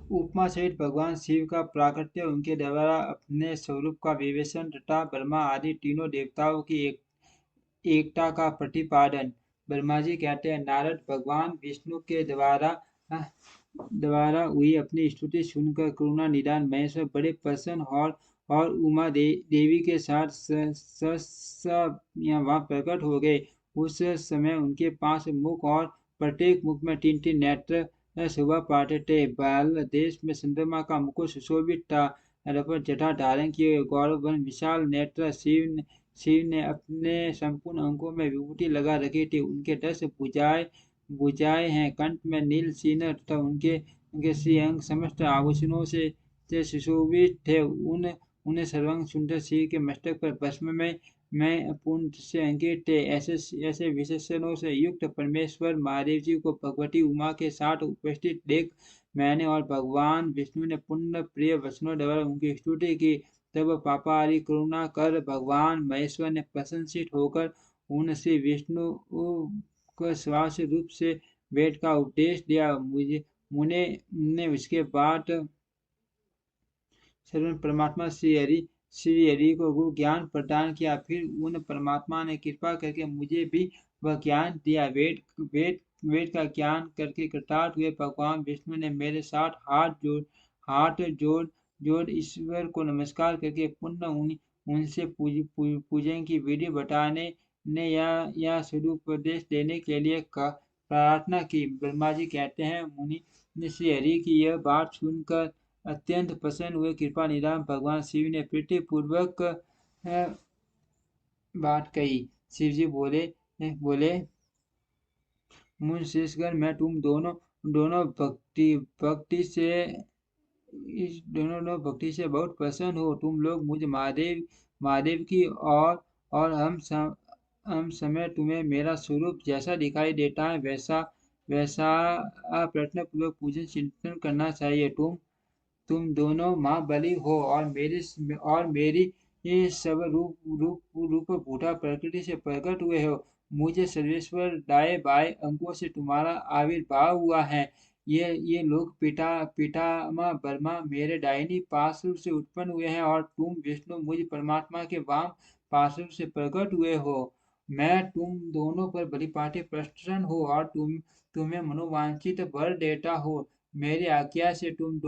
उपमा सहित भगवान शिव का प्राकट्य, उनके द्वारा अपने स्वरूप का विवेचन तथा ब्रह्मा आदि तीनों देवताओं की एकता का प्रतिपादन। ब्रह्मा जी कहते हैं, नारद भगवान विष्णु के द्वारा हुई अपनी स्तुति सुनकर करुणा निदान महेश्वर बड़े प्रसन्न और उमा देवी के साथ वहाँ प्रकट हो गए। उस समय उनके पास मुख और प्रत्येक मुख में 3 नेत्र शोभा पाते थे। बाल देश में चंद्रमा का मुकुट सुशोभित था। पर जटा धारण किए गौरवन विशाल नेत्र शिव ने अपने संपूर्ण अंगों में विभूति लगा रखी थी। उनके 10 भुजाएं हैं। कंठ में नील चिन्ह तथा उनके श्रीअंग समस्त आभूषणों से सुशोभित थे। उन्हें सर्वांग सुंदर शिव के मस्तक पर भस्म में पूर्ण से अंकित थे। ऐसे विशेषणों से युक्त परमेश्वर महादेव जी को भगवती उमा के साथ उपस्थित देख मैंने और भगवान विष्णु ने पुण्य प्रिय वचनों द्वारा उनकी स्तुति की। तब पापाहारी करुणा कर भगवान महेश्वर ने प्रसन्नचित होकर उन श्री विष्णु को श्वास रूप से वेद का उपदेश दिया। मुने उसके बाद सर्व परमात्मा श्री हरि को गुरु ज्ञान प्रदान किया। फिर उन परमात्मा ने कृपा करके मुझे भी वह ज्ञान दिया। वेद का ज्ञान करके कृतार्थ हुए भगवान विष्णु ने मेरे साथ हाथ जोड़ ईश्वर को नमस्कार करके पुनः उनसे पूजन की विधि बताने ने या स्वरूपदेश देने के लिए प्रार्थना की। ब्रह्मा जी कहते हैं, मुनि श्री हरि की यह बात सुनकर अत्यंत प्रसन्न हुए। कृपा निधान भगवान शिव ने प्रीति पूर्वक बात कही। शिव जी बोले मुंशीगण, मैं तुम दोनों भक्ति से बहुत प्रसन्न हो। तुम लोग मुझ महादेव की और हम समय तुम्हें मेरा स्वरूप जैसा दिखाई देता है वैसा प्रयत्नपूर्वक पूजन चिंतन करना चाहिए। तुम दोनों माँ बलि हो और मेरी ये सब रूप बूढ़ा प्रकृति से प्रकट हुए हो। मुझे सर्वेश्वर दाएं बाएं अंगों से तुम्हारा आविर्भाव हुआ है। ये लोग पितामह ब्रह्मा मेरे दाहिनी पार्श्व से उत्पन्न हुए हैं और तुम विष्णु मुझ परमात्मा के वाम पार्श्व से प्रकट हुए हो। मैं तुम दोनों पर बलिपाटी प्रसन्न हो और तुम्हें मनोवांछित वर देता हो। मेरी आज्ञा से तुम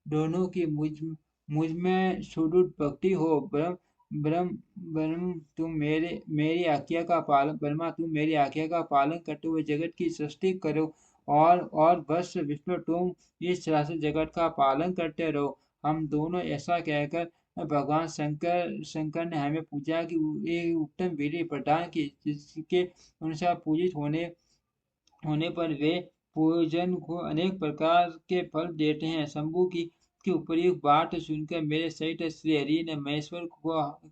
दोनों की मुझ में सुदृढ़ भक्ति हो। ब्रह्म तुम मेरी आज्ञा का पालन ब्रह्मा तुम मेरी आज्ञा का पालन करते हुए जगत की सृष्टि करो और बस विष्णु तुम इस चराचर जगत का पालन करते रहो। हम दोनों ऐसा कहकर भगवान शंकर ने हमें पूजा की एक उत्तम विधि प्रदान की, जिसके अनुसार पूजित होने पर वे पूजन को अनेक प्रकार के फल देते हैं। शंभु की उपयुक्त बात सुनकर मेरे सहित श्री हरि ने महेश्वर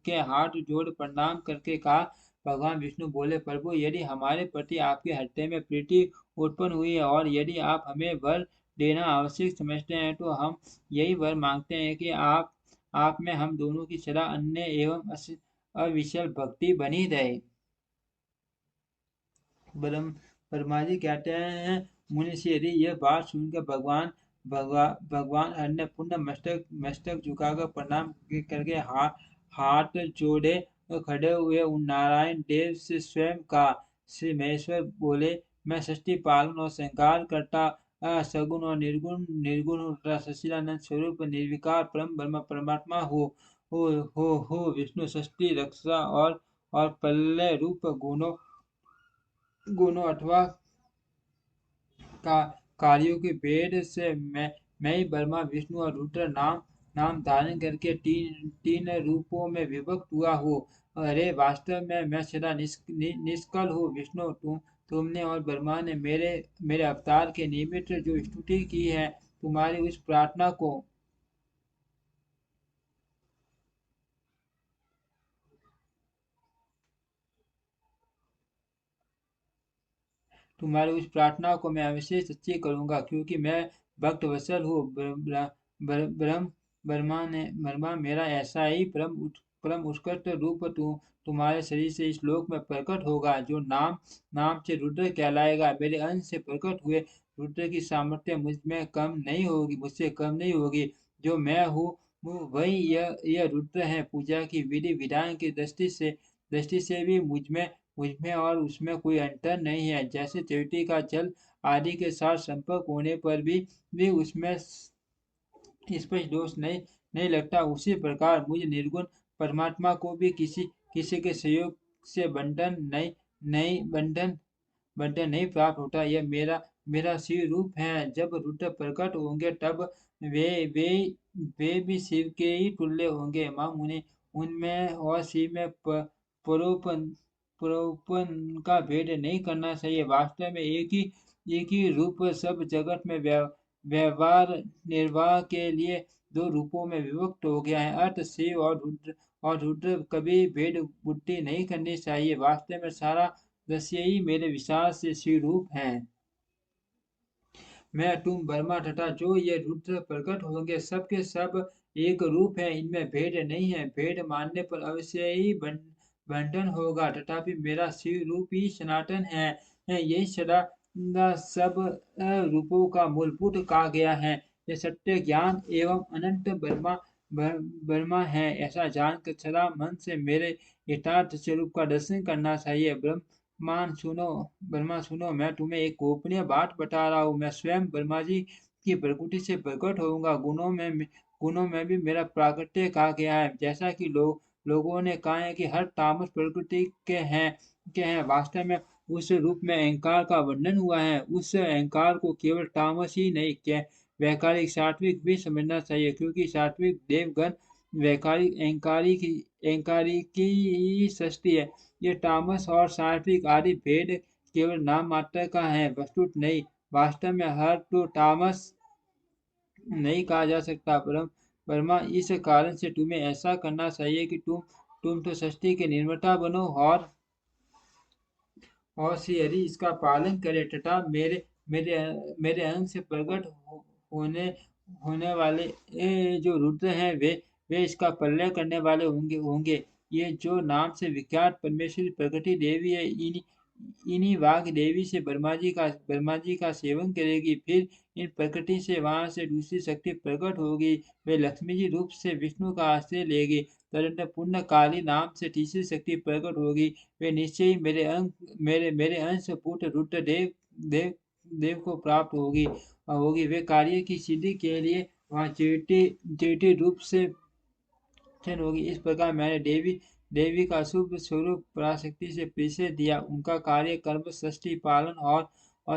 के हाथ जोड़ प्रणाम करके कहा। भगवान विष्णु बोले, प्रभु, यदि हमारे प्रति आपके हृदय में प्रीति उत्पन्न हुई है और यदि आप हमें वर देना आवश्यक समझते हैं, तो हम यही वर मांगते हैं कि आप में हम दोनों की सदा अन्य एवं अविचल भक्ति बनी रहे। ब्रह्मा जी कहते हैं, मुनि श्री हरि यह बात सुनकर भगवान अन्य पुण्य मस्तक झुकाकर प्रणाम करके हाथ जोड़े खड़े हुए उन नारायण देव से स्वयं कहा। श्री महेश्वर बोले, मैं सृष्टि पालन और संहार करता सगुण और निर्गुण सच्चिदानंद स्वरूप निर्विकार परम ब्रह्म परमात्मा हो विष्णु सृष्टि रक्षा और प्रलय रूप गुणों अथवा कार्यों के भेद से मैं ही ब्रह्मा विष्णु और रुद्र नाम धारण करके तीन रूपों में विभक्त हुआ हूँ। अरे वास्तव में मैं सदा निष्कल हूँ। विष्णु तुमने और ब्रह्मा ने मेरे अवतार के निमित्त जो स्तुति की है, तुम्हारी उस प्रार्थना को मैं अवश्य सच्ची करूंगा, क्योंकि मैं भक्त वत्सल हूँ। ब्रह्मा मेरा ऐसा ही परम उत्कृष्ट रूप तुम्हारे शरीर से इस लोक में प्रकट होगा, जो नाम से रुद्र कहलाएगा। मेरे अंश से प्रकट हुए रुद्र की सामर्थ्य मुझ में कम नहीं होगी, मुझसे कम नहीं होगी। जो मैं हूँ वही यह रुद्र है। पूजा की विधि विधान की दृष्टि से भी मुझ में और उसमें कोई अंतर नहीं है। जैसे चैटी का जल आदि के साथ संपर्क होने पर भी उसमें स्पष्ट दोष नहीं नहीं लगता, उसी प्रकार मुझ निर्गुण परमात्मा को भी किसी किसी के सहयोग से बंधन नहीं प्राप्त होता। यह मेरा मेरा शिव रूप है। जब रुद्र प्रकट होंगे तब वे वे वे भी शिव के ही तुल्य होंगे। मां उन्हें उनमें और शिव में परोपन परोपन का भेद नहीं करना चाहिए। वास्तव में एक ही रूप सब जगत में व्यवहार निर्वाह के लिए दो रूपों में विभक्त हो गया है। अर्थ शिव और रुद्र कभी भेद बुद्धि नहीं करनी चाहिए। वास्तव में सारा दृश्य ही मेरे विचार से शिव रूप है। मैं तुम ब्रह्मा तथा जो ये रुद्र प्रकट होंगे सब के सब एक रूप है, इनमें भेद नहीं है। भेद मानने पर अवश्य ही बंधन होगा, तथापि मेरा शिव रूप ही सनातन है। यही सदा सब रूपों का मूलभूत कहा गया है। ये सत्य ज्ञान एवं अनंत ब्रह्मा है। ऐसा जानकर सदा मन से मेरे यथार्थ स्वरूप का दर्शन करना चाहिए। मान सुनो ब्रह्मा सुनो, मैं तुम्हें एक गोपनीय बात बता रहा हूँ। मैं स्वयं ब्रह्मा जी की प्रकृति से प्रकट होऊंगा। गुणों में भी मेरा प्राकट्य कहा गया है। जैसा कि लोगों ने कहा है कि हर तामस प्रकृति के हैं, वास्तव में उस रूप में अहंकार का वर्णन हुआ है। उस अहंकार को केवल तामस ही नहीं क्या वैकारिक सात्विक भी समझना चाहिए, क्योंकि सात्विक देवगण वैकारिक अहंकारी की सृष्टि है। ये तामस और सात्विक आदि भेद केवल नाम मात्र का है, वस्तुत नहीं। वास्तव में हर तो तामस नहीं कहा जा सकता। परमा इस कारण से तुम्हें ऐसा करना चाहिए कि तुम तो सृष्टि के निर्माता बनो और श्री हरि इसका पालन करे, तथा मेरे मेरे अंग से प्रकट होने होने वाले जो रुद्र हैं वे इसका प्रलय करने वाले होंगे। ये जो नाम से विख्यात परमेश्वरी प्रकृति देवी है, इन्हीं वाघ देवी से ब्रह्मा जी का सेवन करेगी। फिर इन प्रकृति से वहां से दूसरी शक्ति प्रकट होगी। वे लक्ष्मी जी रूप से विष्णु का आश्रय लेगी। तदनंतर पुण्य काली नाम से तीसरी शक्ति प्रकट होगी। वे निश्चय ही मेरे अंश पुत्र रुद्र देव देव को प्राप्त होगी। वे कार्य की सिद्धि के लिए वहाँ चेटी रूप से होगी। इस प्रकार मैंने देवी का शुभ स्वरूप पराशक्ति से परिचय दिया। उनका कार्य कर्म सृष्टि पालन और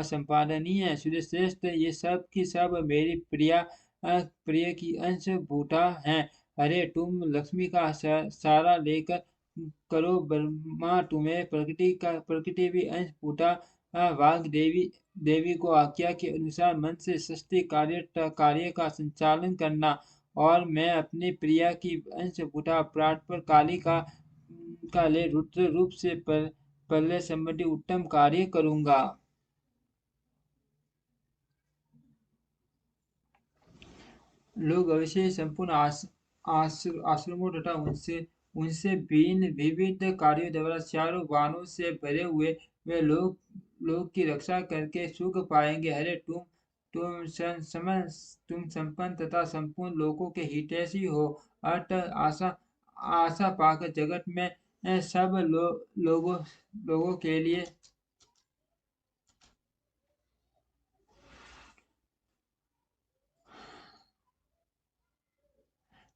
संपादनीय है। श्रेष्ठ ये सब की सब मेरी प्रिय की अंश भूता है। अरे तुम लक्ष्मी का सारा लेकर करो। ब्रह्मा तुम्हें प्रकृति भी अंश भूता वाघ देवी को आज्ञा के अनुसार मन से सृष्टि कार्य का संचालन करना, और मैं अपनी प्रिया की अंश भूता प्राट पर काली का ले रुद्र रूप से प्रलय संबंधी उत्तम कार्य करूंगा। लोग अवश्य ही संपूर्ण आश्रमों तथा उनसे उनसे भिन्न विविध कार्यों द्वारा चारों वाणों से भरे हुए वे लोग की रक्षा करके सुख पाएंगे। अरे तुम संपन्न तथा संपूर्ण लोगों के हितैषी हो। अर्थ आशा आशा पाकर जगत में सब लोगों के लिए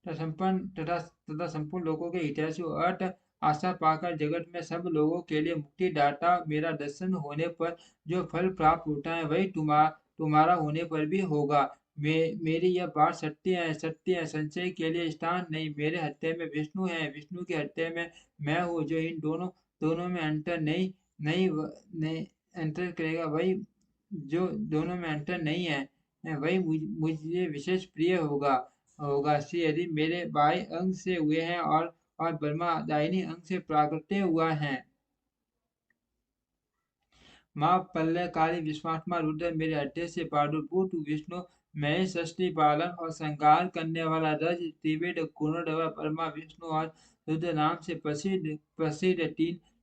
तथा संपूर्ण लोगों के हितैषी हो। अर्थ आशा पाकर जगत में सब लोगों के लिए मुक्ति दाता मेरा दर्शन होने पर जो फल प्राप्त होता है वही तुम्हारा होने पर भी होगा। मेरी यह बात सत्य है, संशय के लिए स्थान नहीं। मेरे हृदय में विष्णु है, विष्णु के हृदय में मैं हूँ। जो इन दोनों में अंतर नहीं अंतर करेगा, वही जो दोनों में अंतर नहीं है, वही मुझे विशेष प्रिय होगा। श्री हरि मेरे बाएं अंग से हुए हैं और ब्रह्मा दाहिनी अंग से प्राकट्य हुआ है। माँ प्रलयकारी विश्वात्मा रुद्र मेरे हृदय से प्रादुर्भूत विष्णु मैं ही सृष्टि पालन और संहार करने वाला रज त्रिवेद गुणों द्वारा ब्रह्मा विष्णु और रुद्र नाम से प्रसिद्ध प्रसिद्ध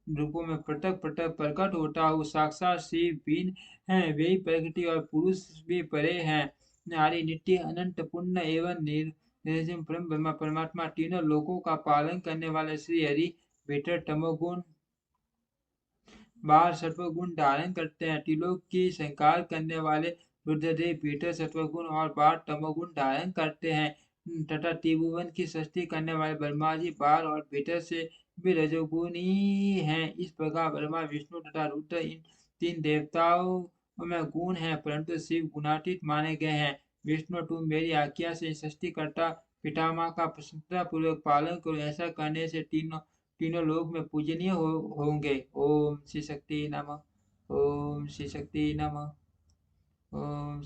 रूपों में पृथक पृथक प्रकट होता हूँ। साक्षात शिव भिन्न है, वे ही प्रकृति और पुरुष भी परे हैं। नारी नित्य अनंत पुण्य एवं निर्जिम परम ब्रह्म परमात्मा तीनों लोकों का पालन करने वाले श्री हरि भीतर तमोगुण बाहर सत्वगुण धारण करते हैं। त्रिलोक की संहार करने वाले रुद्रदेव भीतर सत्वगुण और बाहर तमोगुण धारण करते हैं तथा त्रिभुवन की सृष्टि करने वाले ब्रह्मा जी बाहर और भीतर से भी रजोगुणी हैं। इस प्रकार ब्रह्मा विष्णु तथा रुद्र इन तीन देवताओं में गुण है, परंतु शिव गुणातीत माने गए हैं। विष्णु तुम मेरी आज्ञा से सृष्टि करता पितामह का प्रसन्नता पूर्वक पालन करो। ऐसा करने से तीनों लोक में पूजनीय होंगे। ओम श्री शक्ति नमः। ओम श्री शक्ति नमः। ओम